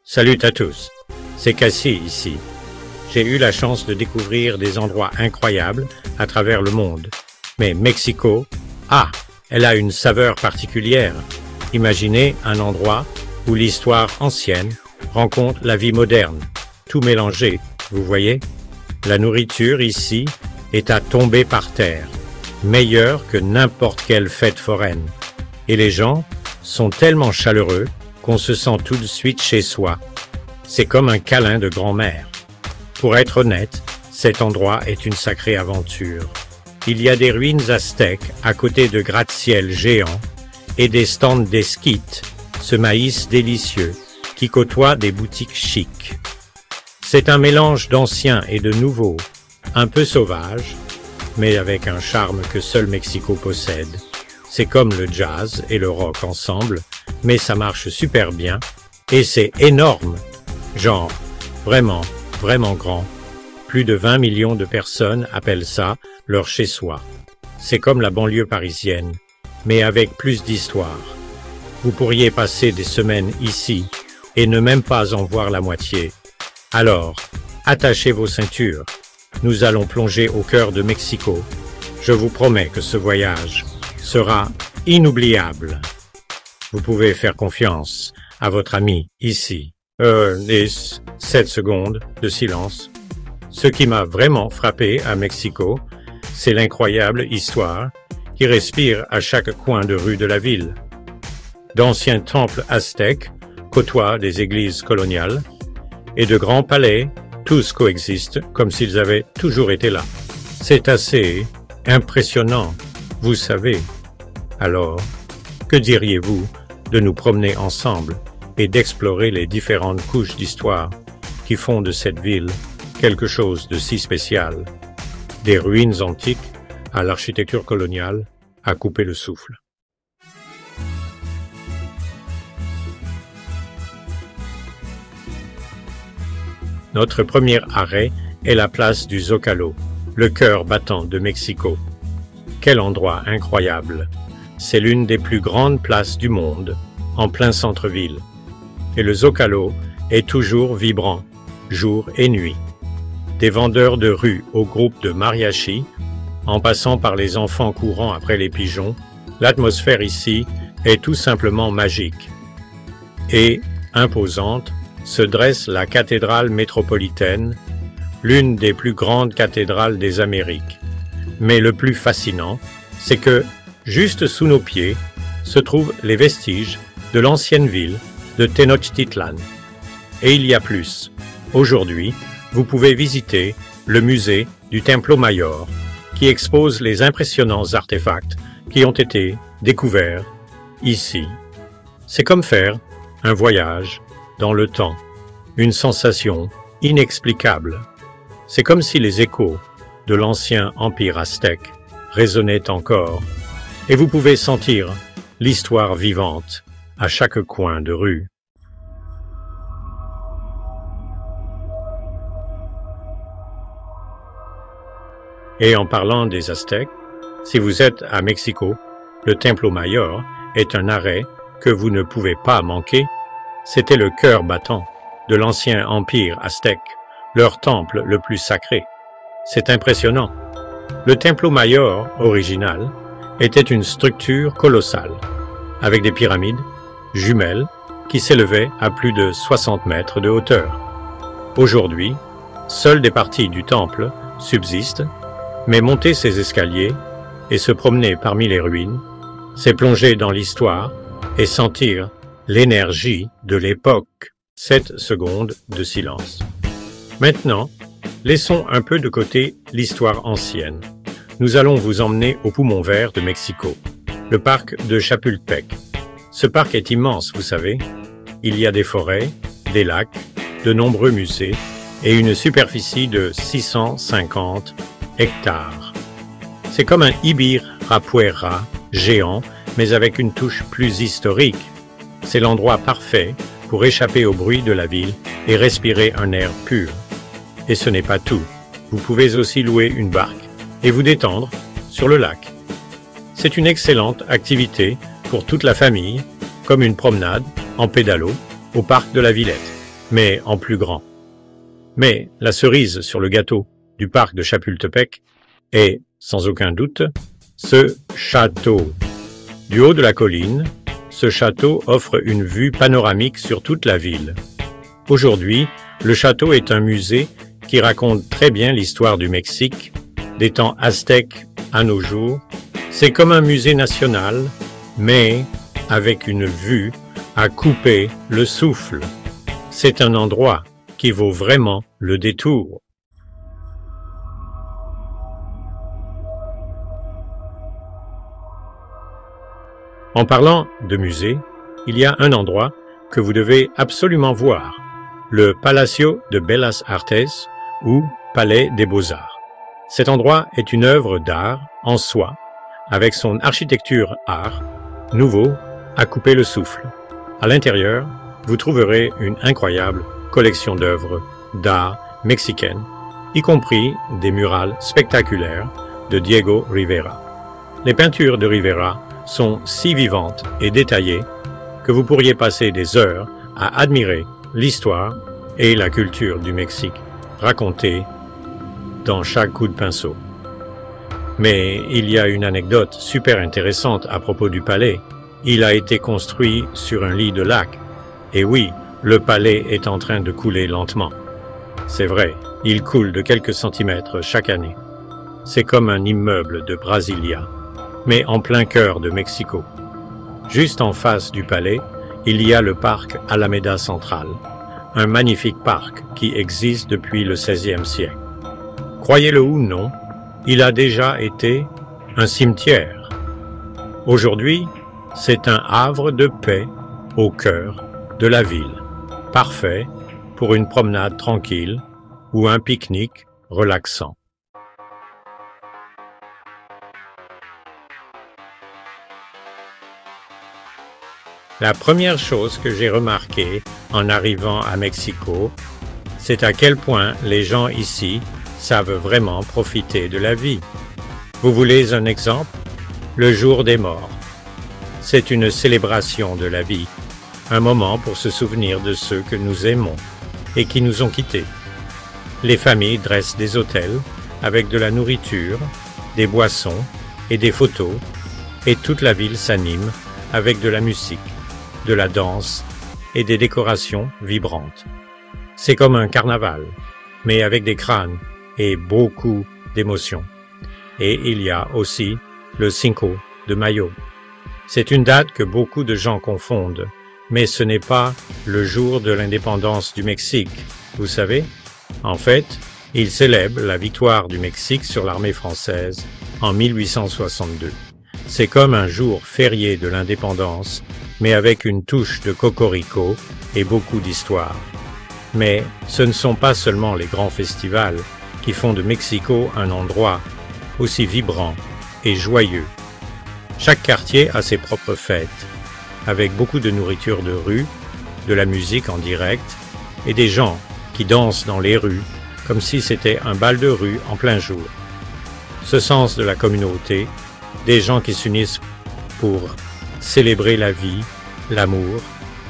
Salut à tous, c'est Cassie ici. J'ai eu la chance de découvrir des endroits incroyables à travers le monde. Mais Mexico, elle a une saveur particulière. Imaginez un endroit où l'histoire ancienne rencontre la vie moderne, tout mélangé, vous voyez? La nourriture ici est à tomber par terre, meilleure que n'importe quelle fête foraine. Et les gens sont tellement chaleureux qu'on se sent tout de suite chez soi. C'est comme un câlin de grand-mère. Pour être honnête, cet endroit est une sacrée aventure. Il y a des ruines aztèques à côté de gratte-ciel géants et des stands d'esquite, ce maïs délicieux qui côtoie des boutiques chics. C'est un mélange d'ancien et de nouveau, un peu sauvage, mais avec un charme que seul Mexico possède. C'est comme le jazz et le rock ensemble, mais ça marche super bien, et c'est énorme, genre vraiment, vraiment grand. Plus de 20 millions de personnes appellent ça leur chez-soi. C'est comme la banlieue parisienne, mais avec plus d'histoire. Vous pourriez passer des semaines ici, et ne même pas en voir la moitié. Alors, attachez vos ceintures. Nous allons plonger au cœur de Mexico. Je vous promets que ce voyage sera inoubliable. Vous pouvez faire confiance à votre ami ici. 7 secondes de silence. Ce qui m'a vraiment frappé à Mexico, c'est l'incroyable histoire qui respire à chaque coin de rue de la ville. D'anciens temples aztèques côtoient des églises coloniales et de grands palais, tous coexistent comme s'ils avaient toujours été là. C'est assez impressionnant, vous savez. Alors, que diriez-vous de nous promener ensemble et d'explorer les différentes couches d'histoire qui font de cette ville quelque chose de si spécial, des ruines antiques à l'architecture coloniale à couper le souffle. Notre premier arrêt est la place du Zócalo, le cœur battant de Mexico. Quel endroit incroyable! C'est l'une des plus grandes places du monde, en plein centre-ville. Et le Zócalo est toujours vibrant, jour et nuit. Des vendeurs de rue au groupe de mariachi, en passant par les enfants courant après les pigeons, l'atmosphère ici est tout simplement magique. Et, imposante, se dresse la cathédrale métropolitaine, l'une des plus grandes cathédrales des Amériques. Mais le plus fascinant, c'est que, juste sous nos pieds, se trouvent les vestiges de l'ancienne ville de Tenochtitlan. Et il y a plus. Aujourd'hui, vous pouvez visiter le musée du Templo Mayor, qui expose les impressionnants artefacts qui ont été découverts ici. C'est comme faire un voyage dans le temps, une sensation inexplicable. C'est comme si les échos de l'ancien empire aztèque résonnaient encore, et vous pouvez sentir l'histoire vivante à chaque coin de rue. Et en parlant des Aztèques, si vous êtes à Mexico, le Templo Mayor est un arrêt que vous ne pouvez pas manquer. C'était le cœur battant de l'ancien empire aztèque, leur temple le plus sacré. C'est impressionnant. Le Templo Mayor original était une structure colossale, avec des pyramides jumelles qui s'élevaient à plus de 60 mètres de hauteur. Aujourd'hui, seules des parties du temple subsistent, mais monter ces escaliers et se promener parmi les ruines, c'est plonger dans l'histoire et sentir l'énergie de l'époque. 7 secondes de silence. Maintenant, laissons un peu de côté l'histoire ancienne. Nous allons vous emmener au poumon vert de Mexico, le parc de Chapultepec. Ce parc est immense, vous savez. Il y a des forêts, des lacs, de nombreux musées et une superficie de 650 hectares. C'est comme un Ibirapuera géant, mais avec une touche plus historique. C'est l'endroit parfait pour échapper au bruit de la ville et respirer un air pur. Et ce n'est pas tout. Vous pouvez aussi louer une barque et vous détendre sur le lac. C'est une excellente activité pour toute la famille, comme une promenade en pédalo au parc de la Villette. mais en plus grand. Mais la cerise sur le gâteau du parc de Chapultepec est, sans aucun doute, ce château. Du haut de la colline, ce château offre une vue panoramique sur toute la ville. Aujourd'hui, le château est un musée qui raconte très bien l'histoire du Mexique, des temps aztèques à nos jours. C'est comme un musée national, mais avec une vue à couper le souffle. C'est un endroit qui vaut vraiment le détour. En parlant de musée, il y a un endroit que vous devez absolument voir, le Palacio de Bellas Artes ou Palais des Beaux-Arts. Cet endroit est une œuvre d'art en soi, avec son architecture art, nouveau, à couper le souffle. À l'intérieur, vous trouverez une incroyable collection d'œuvres d'art mexicaines, y compris des murales spectaculaires de Diego Rivera. Les peintures de Rivera sont si vivantes et détaillées que vous pourriez passer des heures à admirer l'histoire et la culture du Mexique racontée dans chaque coup de pinceau. Mais il y a une anecdote super intéressante à propos du palais. Il a été construit sur un lit de lac. Et oui, le palais est en train de couler lentement. C'est vrai, il coule de quelques centimètres chaque année. C'est comme un immeuble de Brasilia, mais en plein cœur de Mexico. Juste en face du palais, il y a le parc Alameda Central, un magnifique parc qui existe depuis le XVIe siècle. Croyez-le ou non, il a déjà été un cimetière. Aujourd'hui, c'est un havre de paix au cœur de la ville, parfait pour une promenade tranquille ou un pique-nique relaxant. La première chose que j'ai remarquée en arrivant à Mexico, c'est à quel point les gens ici savent vraiment profiter de la vie. Vous voulez un exemple? Le jour des morts. C'est une célébration de la vie, un moment pour se souvenir de ceux que nous aimons et qui nous ont quittés. Les familles dressent des autels avec de la nourriture, des boissons et des photos, et toute la ville s'anime avec de la musique, de la danse et des décorations vibrantes. C'est comme un carnaval, mais avec des crânes et beaucoup d'émotions. Et il y a aussi le Cinco de Mayo. C'est une date que beaucoup de gens confondent, mais ce n'est pas le jour de l'indépendance du Mexique, vous savez? En fait, il célèbre la victoire du Mexique sur l'armée française en 1862. C'est comme un jour férié de l'indépendance, mais avec une touche de cocorico et beaucoup d'histoire. Mais ce ne sont pas seulement les grands festivals qui font de Mexico un endroit aussi vibrant et joyeux. Chaque quartier a ses propres fêtes, avec beaucoup de nourriture de rue, de la musique en direct et des gens qui dansent dans les rues comme si c'était un bal de rue en plein jour. Ce sens de la communauté, des gens qui s'unissent pour célébrer la vie, l'amour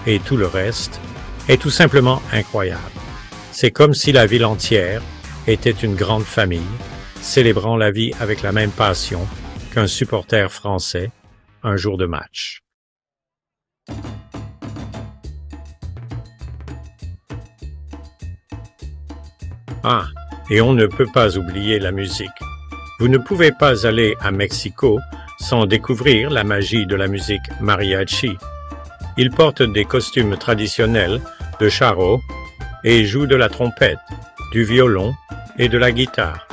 et tout le reste, est tout simplement incroyable. C'est comme si la ville entière était une grande famille, célébrant la vie avec la même passion qu'un supporter français un jour de match. Ah, et on ne peut pas oublier la musique. Vous ne pouvez pas aller à Mexico sans découvrir la magie de la musique mariachi. Ils portent des costumes traditionnels de charro et jouent de la trompette, du violon et de la guitare.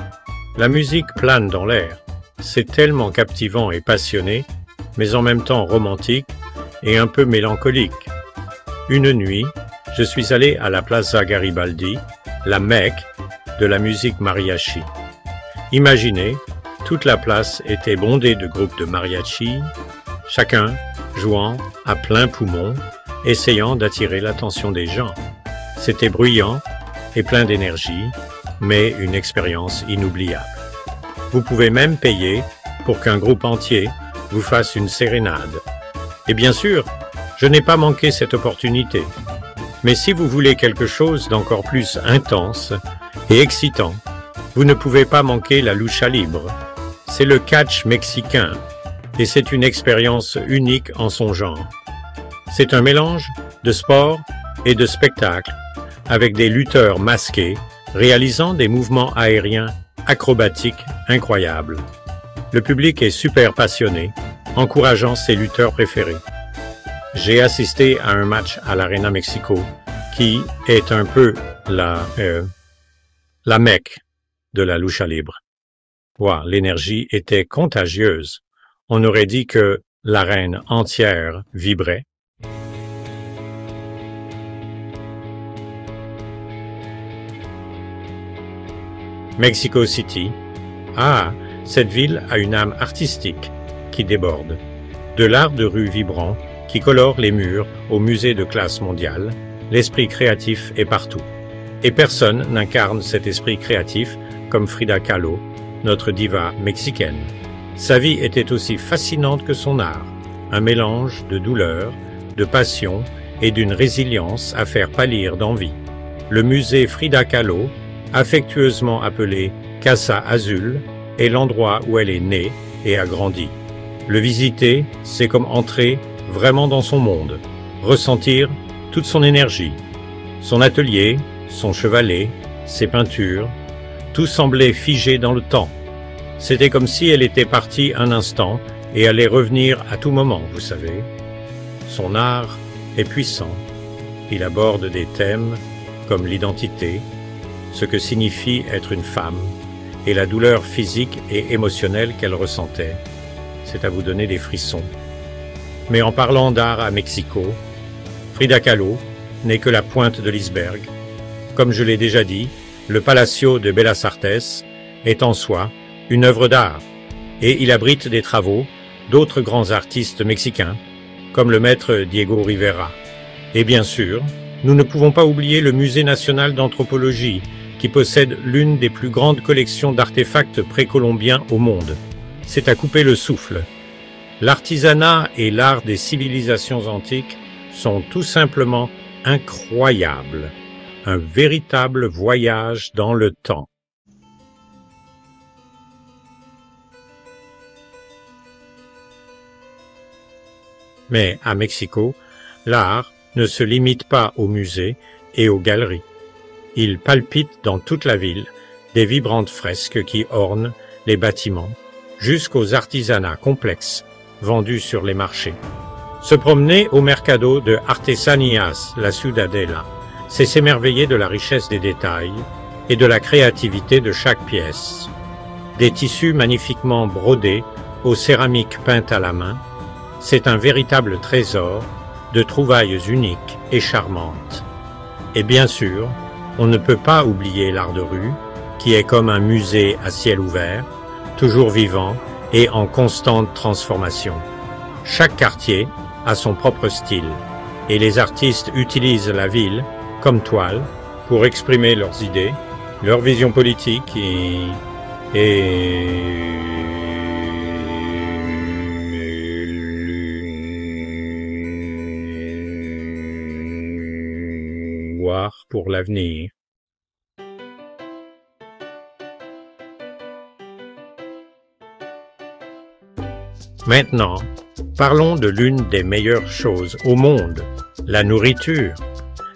La musique plane dans l'air. C'est tellement captivant et passionné, mais en même temps romantique et un peu mélancolique. Une nuit, je suis allé à la Plaza Garibaldi, la Mecque de la musique mariachi. Imaginez, toute la place était bondée de groupes de mariachi, chacun jouant à plein poumon, essayant d'attirer l'attention des gens. C'était bruyant et plein d'énergie, mais une expérience inoubliable. Vous pouvez même payer pour qu'un groupe entier vous fasse une sérénade. Et bien sûr, je n'ai pas manqué cette opportunité. Mais si vous voulez quelque chose d'encore plus intense et excitant, vous ne pouvez pas manquer la lucha libre. C'est le catch mexicain et c'est une expérience unique en son genre. C'est un mélange de sport et de spectacle avec des lutteurs masqués réalisant des mouvements aériens acrobatiques incroyables. Le public est super passionné, encourageant ses lutteurs préférés. J'ai assisté à un match à l'Arena Mexico qui est un peu la Mecque de la lucha libre. Wow, l'énergie était contagieuse. On aurait dit que l'arène entière vibrait. Mexico City. Ah, cette ville a une âme artistique qui déborde. De l'art de rue vibrant qui colore les murs au musée de classe mondiale, l'esprit créatif est partout. Et personne n'incarne cet esprit créatif comme Frida Kahlo, notre diva mexicaine. Sa vie était aussi fascinante que son art, un mélange de douleur, de passion et d'une résilience à faire pâlir d'envie. Le musée Frida Kahlo, affectueusement appelé Casa Azul, est l'endroit où elle est née et a grandi. Le visiter, c'est comme entrer vraiment dans son monde, ressentir toute son énergie. Son atelier, son chevalet, ses peintures, tout semblait figé dans le temps. C'était comme si elle était partie un instant et allait revenir à tout moment, vous savez. Son art est puissant. Il aborde des thèmes comme l'identité, ce que signifie être une femme, et la douleur physique et émotionnelle qu'elle ressentait. C'est à vous donner des frissons. Mais en parlant d'art à Mexico, Frida Kahlo n'est que la pointe de l'iceberg. Comme je l'ai déjà dit, le Palacio de Bellas Artes est en soi une œuvre d'art, et il abrite des travaux d'autres grands artistes mexicains, comme le maître Diego Rivera. Et bien sûr, nous ne pouvons pas oublier le Musée national d'anthropologie, qui possède l'une des plus grandes collections d'artefacts précolombiens au monde. C'est à couper le souffle. L'artisanat et l'art des civilisations antiques sont tout simplement incroyables. Un véritable voyage dans le temps. Mais à Mexico, l'art ne se limite pas aux musées et aux galeries. Il palpite dans toute la ville des vibrantes fresques qui ornent les bâtiments, jusqu'aux artisanats complexes vendus sur les marchés. Se promener au mercado de Artesanías, la Ciudadela, c'est s'émerveiller de la richesse des détails et de la créativité de chaque pièce. Des tissus magnifiquement brodés aux céramiques peintes à la main, c'est un véritable trésor de trouvailles uniques et charmantes. Et bien sûr, on ne peut pas oublier l'art de rue, qui est comme un musée à ciel ouvert, toujours vivant et en constante transformation. Chaque quartier a son propre style, et les artistes utilisent la ville comme toile pour exprimer leurs idées, leur vision politique et voir pour l'avenir. Maintenant, parlons de l'une des meilleures choses au monde, la nourriture.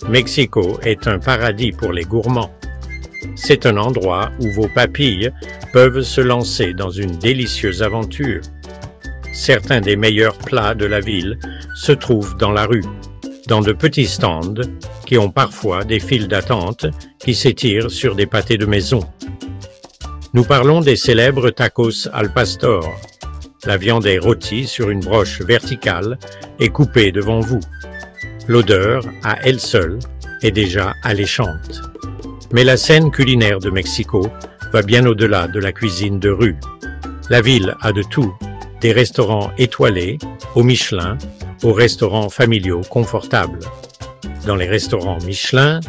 Mexico est un paradis pour les gourmands. C'est un endroit où vos papilles peuvent se lancer dans une délicieuse aventure. Certains des meilleurs plats de la ville se trouvent dans la rue, dans de petits stands qui ont parfois des files d'attente qui s'étirent sur des pâtés de maison. Nous parlons des célèbres tacos al pastor. La viande est rôtie sur une broche verticale et coupée devant vous. L'odeur, à elle seule, est déjà alléchante. Mais la scène culinaire de Mexico va bien au-delà de la cuisine de rue. La ville a de tout, des restaurants étoilés, au Michelin, aux restaurants familiaux confortables. Dans les restaurants Michelin,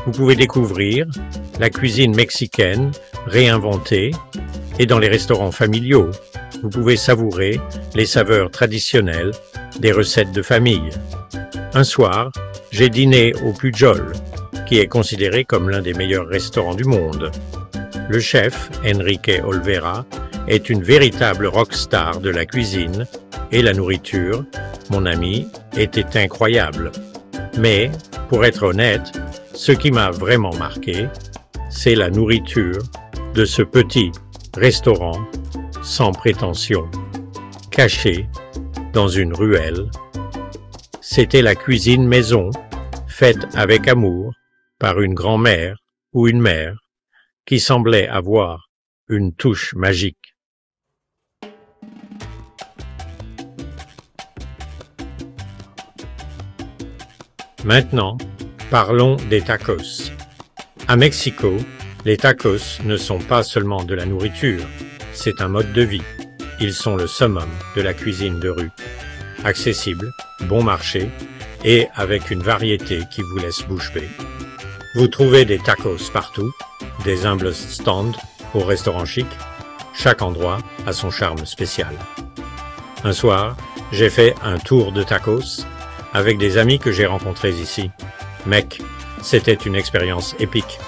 vous pouvez découvrir la cuisine mexicaine réinventée, et dans les restaurants familiaux, vous pouvez savourer les saveurs traditionnelles des recettes de famille. Un soir, j'ai dîné au Pujol, qui est considéré comme l'un des meilleurs restaurants du monde. Le chef, Enrique Olvera, est une véritable rockstar de la cuisine et la nourriture, mon ami, était incroyable. Mais, pour être honnête, ce qui m'a vraiment marqué, c'est la nourriture de ce petit restaurant sans prétention, caché dans une ruelle. C'était la cuisine maison, faite avec amour par une grand-mère ou une mère qui semblait avoir une touche magique. Maintenant, parlons des tacos. À Mexico, les tacos ne sont pas seulement de la nourriture, c'est un mode de vie. Ils sont le summum de la cuisine de rue. Accessible, bon marché et avec une variété qui vous laisse bouche bée. Vous trouvez des tacos partout, des humbles stands au restaurant chic. Chaque endroit a son charme spécial. Un soir, j'ai fait un tour de tacos avec des amis que j'ai rencontrés ici. Mec, c'était une expérience épique.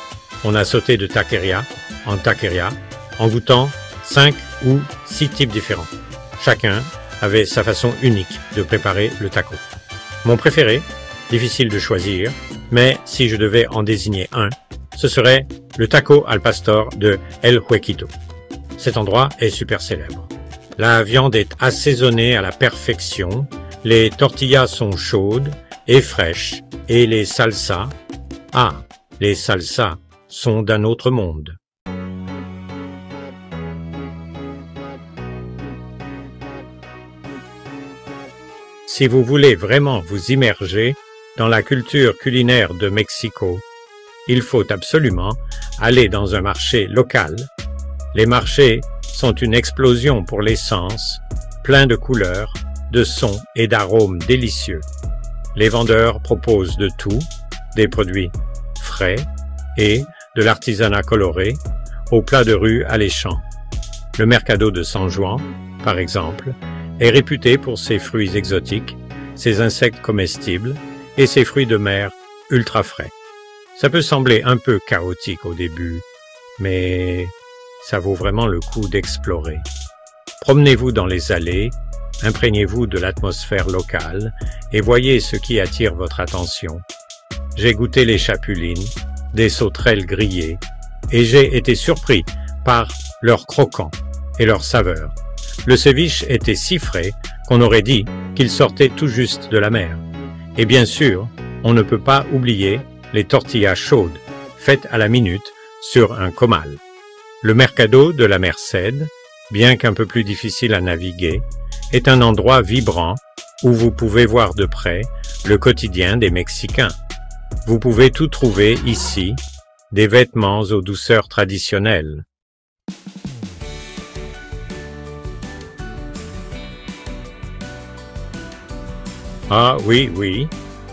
On a sauté de taqueria en goûtant 5 ou 6 types différents. Chacun avait sa façon unique de préparer le taco. Mon préféré, difficile de choisir, mais si je devais en désigner un, ce serait le taco al pastor de El Huequito. Cet endroit est super célèbre. La viande est assaisonnée à la perfection, les tortillas sont chaudes et fraîches, et les salsas, les salsas sont d'un autre monde. Si vous voulez vraiment vous immerger dans la culture culinaire de Mexico, il faut absolument aller dans un marché local. Les marchés sont une explosion pour les sens, pleins de couleurs, de sons et d'arômes délicieux. Les vendeurs proposent de tout, des produits frais et de l'artisanat coloré, aux plats de rue alléchants. Le Mercado de San Juan, par exemple, est réputé pour ses fruits exotiques, ses insectes comestibles et ses fruits de mer ultra frais. Ça peut sembler un peu chaotique au début, mais ça vaut vraiment le coup d'explorer. Promenez-vous dans les allées, imprégnez-vous de l'atmosphère locale et voyez ce qui attire votre attention. J'ai goûté les chapulines, des sauterelles grillées, et j'ai été surpris par leur croquant et leur saveur. Le ceviche était si frais qu'on aurait dit qu'il sortait tout juste de la mer. Et bien sûr, on ne peut pas oublier les tortillas chaudes, faites à la minute sur un comal. Le Mercado de la Merced, bien qu'un peu plus difficile à naviguer, est un endroit vibrant où vous pouvez voir de près le quotidien des Mexicains. Vous pouvez tout trouver ici, des vêtements aux douceurs traditionnelles. Ah oui,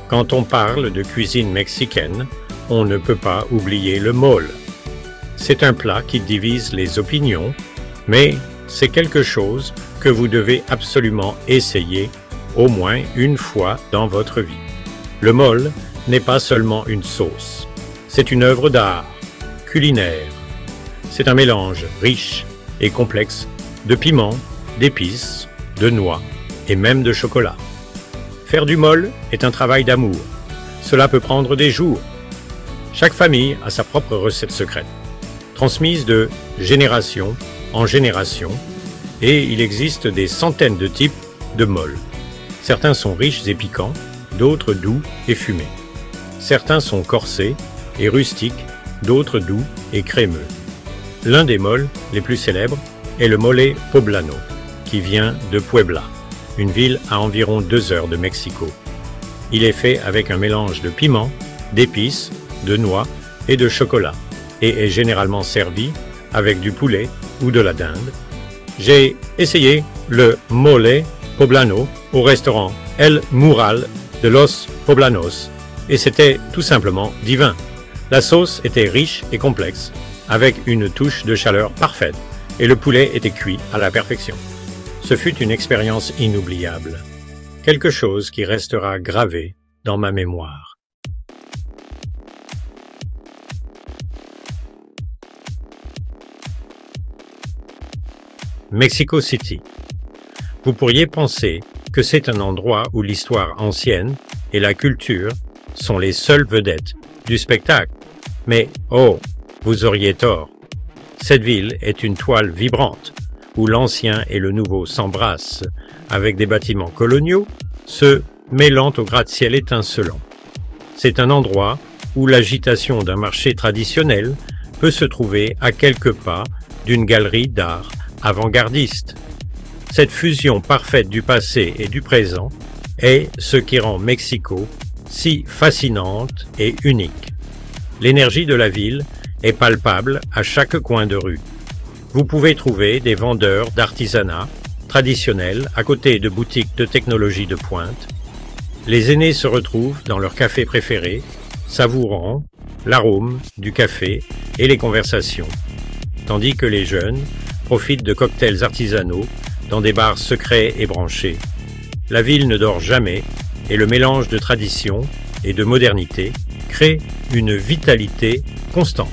quand on parle de cuisine mexicaine, on ne peut pas oublier le mole. C'est un plat qui divise les opinions, mais c'est quelque chose que vous devez absolument essayer au moins une fois dans votre vie. Le mole n'est pas seulement une sauce, c'est une œuvre d'art, culinaire. C'est un mélange riche et complexe de piments, d'épices, de noix et même de chocolat. Faire du mole est un travail d'amour. Cela peut prendre des jours. Chaque famille a sa propre recette secrète, transmise de génération en génération, et il existe des centaines de types de moles. Certains sont riches et piquants, d'autres doux et fumés. Certains sont corsés et rustiques, d'autres doux et crémeux. L'un des moles les plus célèbres est le mole poblano, qui vient de Puebla, une ville à environ 2 heures de Mexico. Il est fait avec un mélange de piments, d'épices, de noix et de chocolat, et est généralement servi avec du poulet ou de la dinde. J'ai essayé le mole poblano au restaurant El Mural de Los Poblanos, et c'était tout simplement divin. La sauce était riche et complexe, avec une touche de chaleur parfaite, et le poulet était cuit à la perfection. Ce fut une expérience inoubliable, quelque chose qui restera gravé dans ma mémoire. Mexico City. Vous pourriez penser que c'est un endroit où l'histoire ancienne et la culture sont les seules vedettes du spectacle. Mais oh, vous auriez tort. Cette ville est une toile vibrante, où l'ancien et le nouveau s'embrassent, avec des bâtiments coloniaux se mêlant au gratte-ciel étincelant. C'est un endroit où l'agitation d'un marché traditionnel peut se trouver à quelques pas d'une galerie d'art avant-gardiste. Cette fusion parfaite du passé et du présent est ce qui rend Mexico si fascinante et unique. L'énergie de la ville est palpable à chaque coin de rue. Vous pouvez trouver des vendeurs d'artisanat traditionnels à côté de boutiques de technologie de pointe. Les aînés se retrouvent dans leur café préféré, savourant l'arôme du café et les conversations, tandis que les jeunes profitent de cocktails artisanaux dans des bars secrets et branchés. La ville ne dort jamais et le mélange de tradition et de modernité crée une vitalité constante.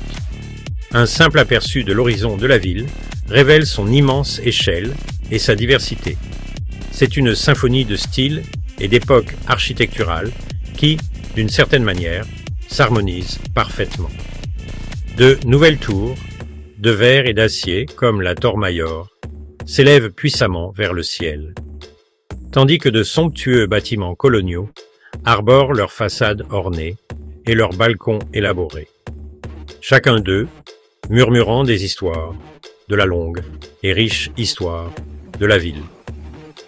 Un simple aperçu de l'horizon de la ville révèle son immense échelle et sa diversité. C'est une symphonie de styles et d'époques architecturales qui, d'une certaine manière, s'harmonisent parfaitement. De nouvelles tours, de verre et d'acier comme la Tour Mayor, s'élèvent puissamment vers le ciel, tandis que de somptueux bâtiments coloniaux arborent leurs façades ornées et leurs balcons élaborés. Chacun d'eux murmurant des histoires, de la longue et riche histoire de la ville.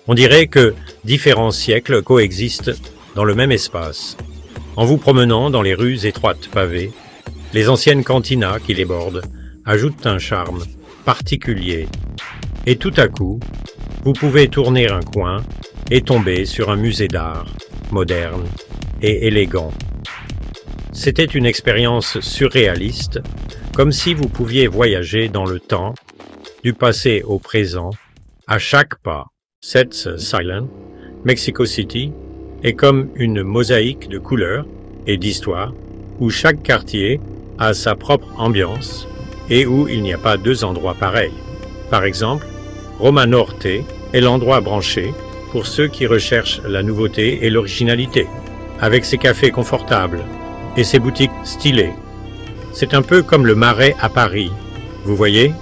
On dirait que différents siècles coexistent dans le même espace. En vous promenant dans les rues étroites pavées, les anciennes cantinas qui les bordent ajoutent un charme particulier. Et tout à coup, vous pouvez tourner un coin et tomber sur un musée d'art, moderne et élégant. C'était une expérience surréaliste, comme si vous pouviez voyager dans le temps, du passé au présent, à chaque pas. Cette Silent, Mexico City, est comme une mosaïque de couleurs et d'histoires, où chaque quartier a sa propre ambiance et où il n'y a pas deux endroits pareils. Par exemple, Roma Norte est l'endroit branché pour ceux qui recherchent la nouveauté et l'originalité, avec ses cafés confortables et ses boutiques stylées. C'est un peu comme le Marais à Paris, vous voyez,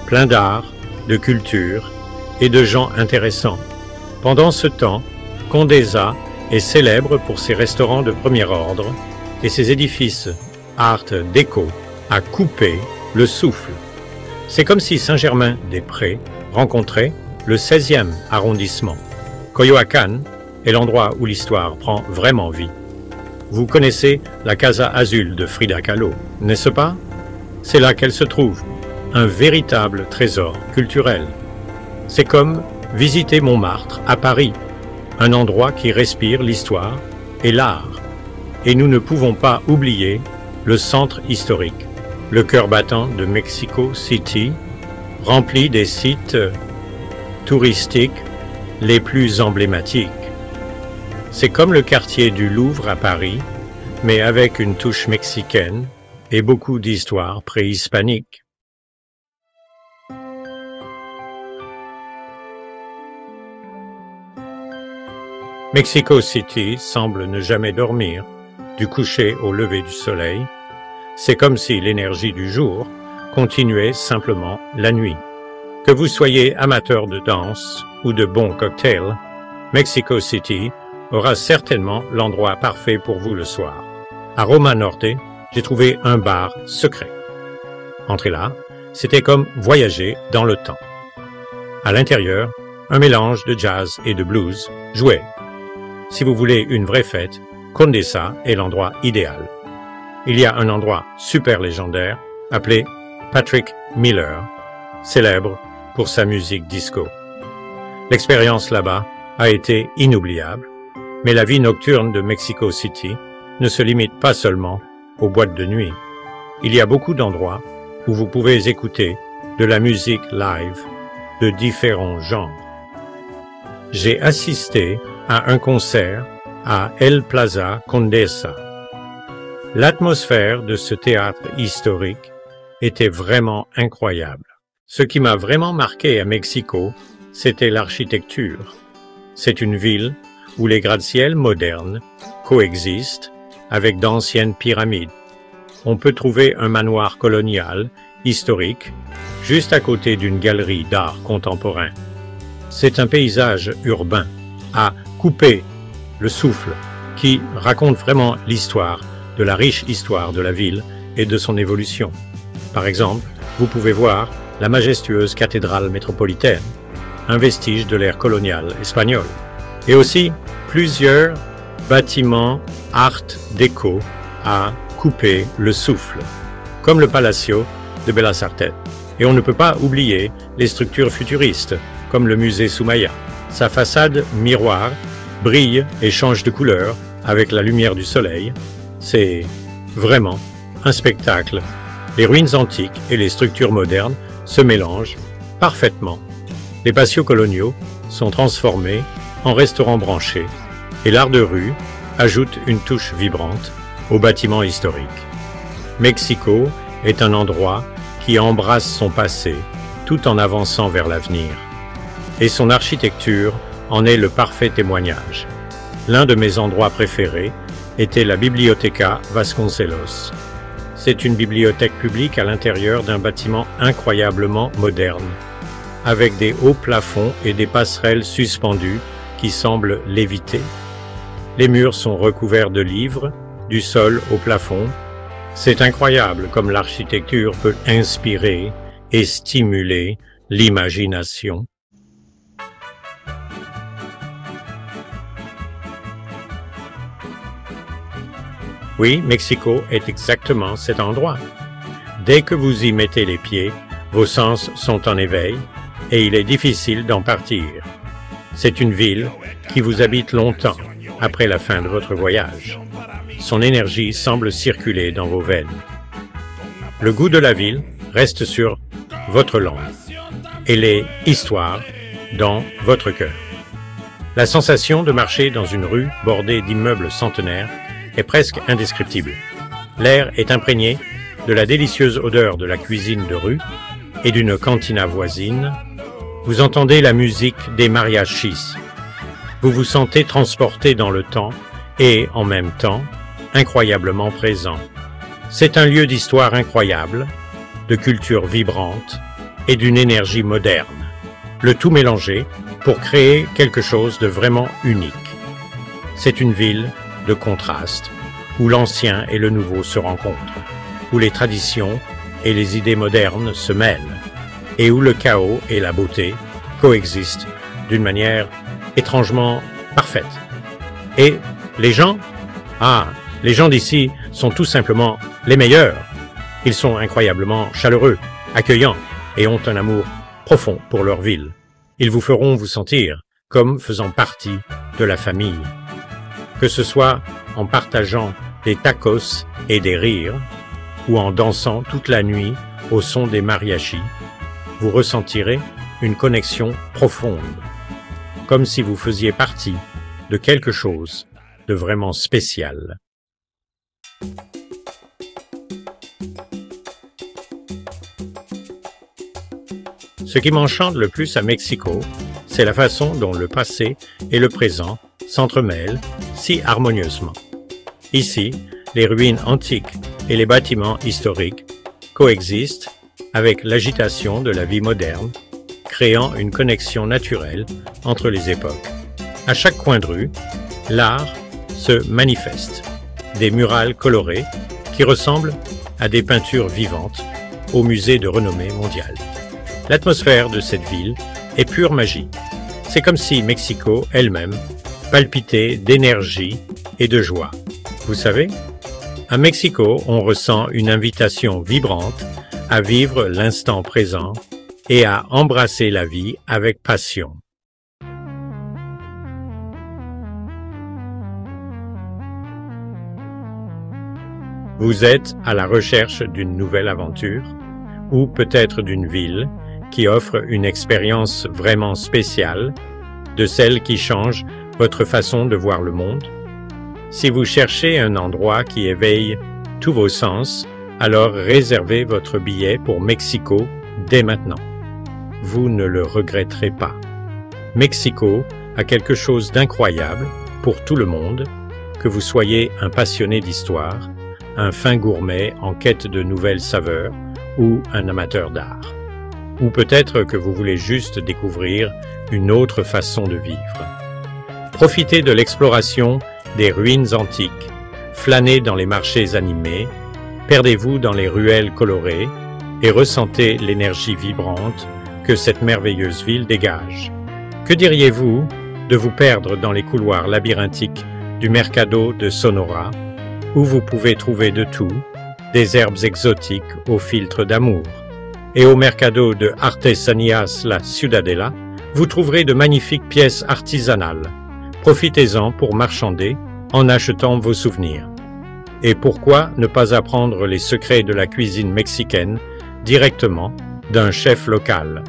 plein d'art, de culture et de gens intéressants. Pendant ce temps, Condesa est célèbre pour ses restaurants de premier ordre et ses édifices art déco à couper le souffle. C'est comme si Saint-Germain-des-Prés rencontrait le 16e arrondissement. Coyoacán est l'endroit où l'histoire prend vraiment vie. Vous connaissez la Casa Azul de Frida Kahlo, n'est-ce pas? C'est là qu'elle se trouve, un véritable trésor culturel. C'est comme visiter Montmartre à Paris, un endroit qui respire l'histoire et l'art. Et nous ne pouvons pas oublier le centre historique, le cœur battant de Mexico City, rempli des sites touristiques les plus emblématiques. C'est comme le quartier du Louvre à Paris, mais avec une touche mexicaine et beaucoup d'histoires préhispaniques. Mexico City semble ne jamais dormir, du coucher au lever du soleil. C'est comme si l'énergie du jour continuait simplement la nuit. Que vous soyez amateur de danse ou de bons cocktails, Mexico City aura certainement l'endroit parfait pour vous le soir. À Roma Norte, j'ai trouvé un bar secret. Entrez là, c'était comme voyager dans le temps. À l'intérieur, un mélange de jazz et de blues jouait. Si vous voulez une vraie fête, Condesa est l'endroit idéal. Il y a un endroit super légendaire appelé Patrick Miller, célèbre pour sa musique disco. L'expérience là-bas a été inoubliable, mais la vie nocturne de Mexico City ne se limite pas seulement aux boîtes de nuit. Il y a beaucoup d'endroits où vous pouvez écouter de la musique live de différents genres. J'ai assisté à un concert à El Plaza Condesa. L'atmosphère de ce théâtre historique était vraiment incroyable. Ce qui m'a vraiment marqué à Mexico, c'était l'architecture. C'est une ville où les gratte-ciels modernes coexistent avec d'anciennes pyramides. On peut trouver un manoir colonial, historique, juste à côté d'une galerie d'art contemporain. C'est un paysage urbain à couper le souffle qui raconte vraiment l'histoire, de la riche histoire de la ville et de son évolution. Par exemple, vous pouvez voir la majestueuse cathédrale métropolitaine, un vestige de l'ère coloniale espagnole, et aussi plusieurs bâtiments art déco à couper le souffle, comme le Palacio de Bellas Artes. Et on ne peut pas oublier les structures futuristes, comme le musée Soumaya. Sa façade miroir brille et change de couleur avec la lumière du soleil. C'est vraiment un spectacle. Les ruines antiques et les structures modernes se mélangent parfaitement. Les patios coloniaux sont transformés en restaurants branchés et l'art de rue ajoute une touche vibrante aux bâtiments historiques. Mexico est un endroit qui embrasse son passé tout en avançant vers l'avenir. Et son architecture en est le parfait témoignage. L'un de mes endroits préférés était la Biblioteca Vasconcelos. C'est une bibliothèque publique à l'intérieur d'un bâtiment incroyablement moderne, avec des hauts plafonds et des passerelles suspendues qui semblent léviter. Les murs sont recouverts de livres, du sol au plafond. C'est incroyable comme l'architecture peut inspirer et stimuler l'imagination. Oui, Mexico est exactement cet endroit. Dès que vous y mettez les pieds, vos sens sont en éveil et il est difficile d'en partir. C'est une ville qui vous habite longtemps après la fin de votre voyage. Son énergie semble circuler dans vos veines. Le goût de la ville reste sur votre langue et les histoires dans votre cœur. La sensation de marcher dans une rue bordée d'immeubles centenaires est presque indescriptible. L'air est imprégné de la délicieuse odeur de la cuisine de rue et d'une cantina voisine. Vous entendez la musique des mariachis. Vous vous sentez transporté dans le temps et, en même temps, incroyablement présent. C'est un lieu d'histoire incroyable, de culture vibrante et d'une énergie moderne. Le tout mélangé pour créer quelque chose de vraiment unique. C'est une ville de contraste, où l'ancien et le nouveau se rencontrent, où les traditions et les idées modernes se mêlent, et où le chaos et la beauté coexistent d'une manière étrangement parfaite. Et les gens? Les gens d'ici sont tout simplement les meilleurs. Ils sont incroyablement chaleureux, accueillants et ont un amour profond pour leur ville. Ils vous feront vous sentir comme faisant partie de la famille. Que ce soit en partageant des tacos et des rires, ou en dansant toute la nuit au son des mariachis, vous ressentirez une connexion profonde, comme si vous faisiez partie de quelque chose de vraiment spécial. Ce qui m'enchante le plus à Mexico, c'est la façon dont le passé et le présent s'entremêlent si harmonieusement. Ici, les ruines antiques et les bâtiments historiques coexistent avec l'agitation de la vie moderne, créant une connexion naturelle entre les époques. À chaque coin de rue, l'art se manifeste. Des murales colorées qui ressemblent à des peintures vivantes au musée de renommée mondiale. L'atmosphère de cette ville est pure magie. C'est comme si Mexico elle-même palpitait d'énergie et de joie. Vous savez, à Mexico, on ressent une invitation vibrante à vivre l'instant présent et à embrasser la vie avec passion. Vous êtes à la recherche d'une nouvelle aventure ou peut-être d'une ville qui offre une expérience vraiment spéciale, de celle qui change votre façon de voir le monde. Si vous cherchez un endroit qui éveille tous vos sens, alors réservez votre billet pour Mexico dès maintenant. vous ne le regretterez pas. Mexico a quelque chose d'incroyable pour tout le monde, que vous soyez un passionné d'histoire, un fin gourmet en quête de nouvelles saveurs ou un amateur d'art. Ou peut-être que vous voulez juste découvrir une autre façon de vivre. Profitez de l'exploration des ruines antiques, flânez dans les marchés animés, perdez-vous dans les ruelles colorées et ressentez l'énergie vibrante que cette merveilleuse ville dégage. Que diriez-vous de vous perdre dans les couloirs labyrinthiques du Mercado de Sonora, où vous pouvez trouver de tout, des herbes exotiques au filtre d'amour. Et au Mercado de Artesanías La Ciudadela, vous trouverez de magnifiques pièces artisanales. Profitez-en pour marchander en achetant vos souvenirs. Et pourquoi ne pas apprendre les secrets de la cuisine mexicaine directement d'un chef local?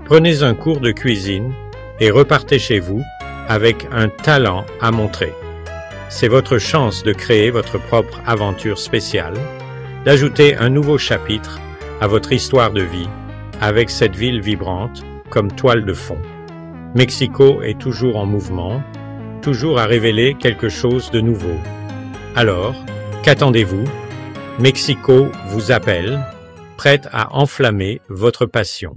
Prenez un cours de cuisine et repartez chez vous avec un talent à montrer. C'est votre chance de créer votre propre aventure spéciale, d'ajouter un nouveau chapitre à votre histoire de vie avec cette ville vibrante comme toile de fond. Mexico est toujours en mouvement, toujours à révéler quelque chose de nouveau. Alors, qu'attendez-vous? Mexico vous appelle, prête à enflammer votre passion.